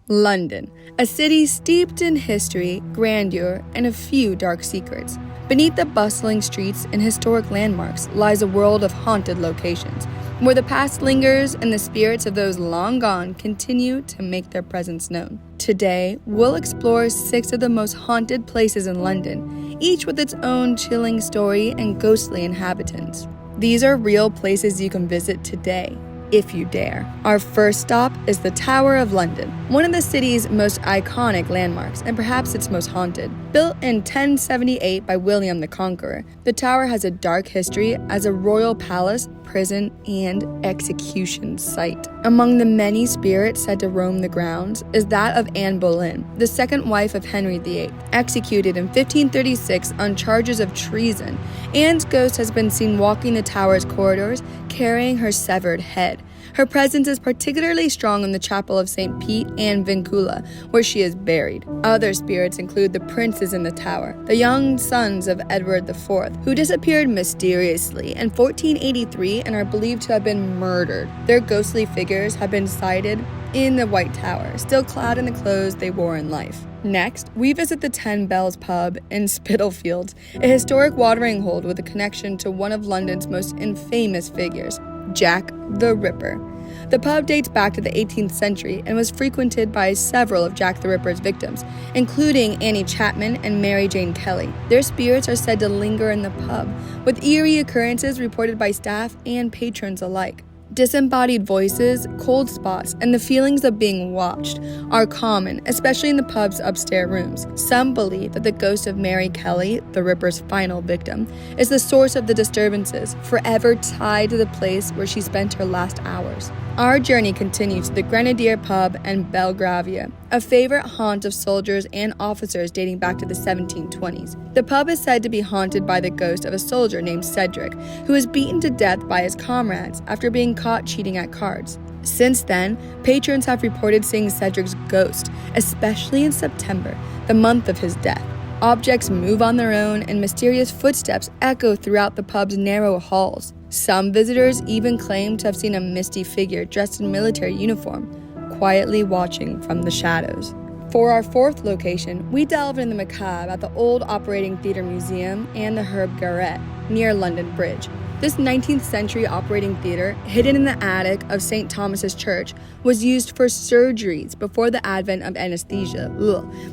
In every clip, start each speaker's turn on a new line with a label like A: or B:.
A: London, a city steeped in history, grandeur, and a few dark secrets. Beneath the bustling streets and historic landmarks lies a world of haunted locations, where the past lingers and the spirits of those long gone continue to make their presence known. Today, we'll explore 6 of the most haunted places in London, each with its own chilling story and ghostly inhabitants. These are real places you can visit today, if you dare. Our first stop is the Tower of London, one of the city's most iconic landmarks and perhaps its most haunted. Built in 1078 by William the Conqueror, the tower has a dark history as a royal palace, prison, and execution site. Among the many spirits said to roam the grounds is that of Anne Boleyn, the second wife of Henry VIII, executed in 1536 on charges of treason. Anne's ghost has been seen walking the tower's corridors, carrying her severed head. Her presence is particularly strong in the chapel of St. Pete and Vincula, where she is buried. Other spirits include the princes in the tower, the young sons of Edward IV, who disappeared mysteriously in 1483 and are believed to have been murdered. Their ghostly figures have been sighted in the White Tower, still clad in the clothes they wore in life. Next, we visit the 10 Bells pub in Spitalfields, a historic watering hole with a connection to one of London's most infamous figures, Jack the Ripper. The pub dates back to the 18th century and was frequented by several of Jack the Ripper's victims, including Annie Chapman and Mary Jane Kelly. Their spirits are said to linger in the pub, with eerie occurrences reported by staff and patrons alike. Disembodied voices, cold spots, and the feelings of being watched are common, especially in the pub's upstairs rooms. Some believe that the ghost of Mary Kelly, the Ripper's final victim, is the source of the disturbances, forever tied to the place where she spent her last hours. Our journey continues to the Grenadier Pub and Belgravia, a favorite haunt of soldiers and officers dating back to the 1720s. The pub is said to be haunted by the ghost of a soldier named Cedric, who was beaten to death by his comrades after being caught cheating at cards. Since then, patrons have reported seeing Cedric's ghost, especially in September, the month of his death. Objects move on their own, and mysterious footsteps echo throughout the pub's narrow halls. Some visitors even claim to have seen a misty figure dressed in military uniform, quietly watching from the shadows. For our 4th location, we delve into the macabre at the Old Operating Theatre Museum and the Herb Garret, near London Bridge. This 19th century operating theater, hidden in the attic of St. Thomas's Church, was used for surgeries before the advent of anesthesia.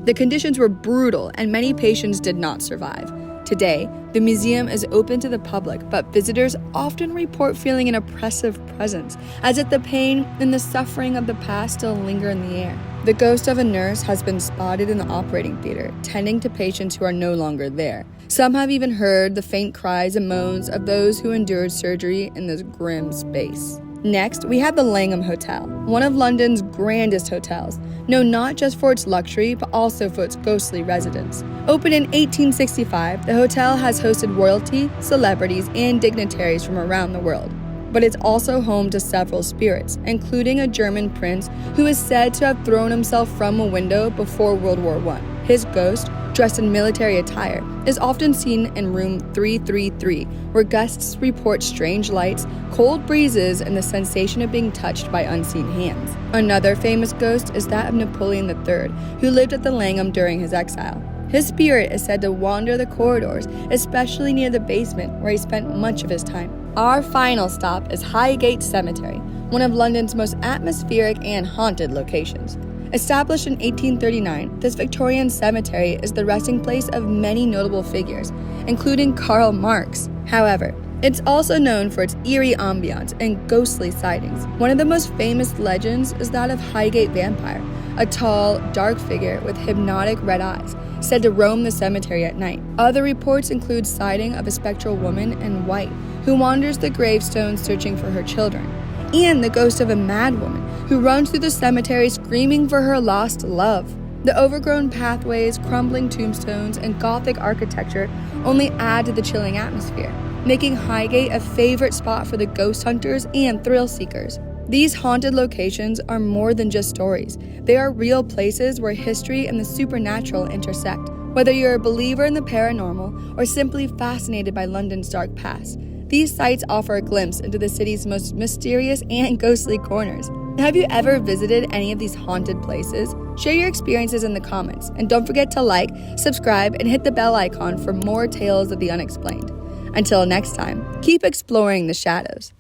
A: The conditions were brutal, and many patients did not survive. Today, the museum is open to the public, but visitors often report feeling an oppressive presence, as if the pain and the suffering of the past still linger in the air. The ghost of a nurse has been spotted in the operating theater, tending to patients who are no longer there. Some have even heard the faint cries and moans of those who endured surgery in this grim space. Next, we have the Langham Hotel, one of London's grandest hotels, known not just for its luxury, but also for its ghostly residents. Opened in 1865, the hotel has hosted royalty, celebrities, and dignitaries from around the world. But it's also home to several spirits, including a German prince who is said to have thrown himself from a window before World War I. His ghost, dressed in military attire, is often seen in room 333, where guests report strange lights, cold breezes, and the sensation of being touched by unseen hands. Another famous ghost is that of Napoleon III, who lived at the Langham during his exile. His spirit is said to wander the corridors, especially near the basement, where he spent much of his time. Our final stop is Highgate Cemetery, one of London's most atmospheric and haunted locations. Established in 1839, this Victorian cemetery is the resting place of many notable figures, including Karl Marx. However, it's also known for its eerie ambiance and ghostly sightings. One of the most famous legends is that of Highgate Vampire, a tall, dark figure with hypnotic red eyes, said to roam the cemetery at night. Other reports include sighting of a spectral woman in white who wanders the gravestones searching for her children, and the ghost of a mad woman who runs through the cemetery screaming for her lost love. The overgrown pathways, crumbling tombstones, and Gothic architecture only add to the chilling atmosphere, making Highgate a favorite spot for the ghost hunters and thrill seekers. These haunted locations are more than just stories. They are real places where history and the supernatural intersect. Whether you're a believer in the paranormal or simply fascinated by London's dark past, these sites offer a glimpse into the city's most mysterious and ghostly corners. Have you ever visited any of these haunted places? Share your experiences in the comments, and don't forget to like, subscribe, and hit the bell icon for more tales of the unexplained. Until next time, keep exploring the shadows.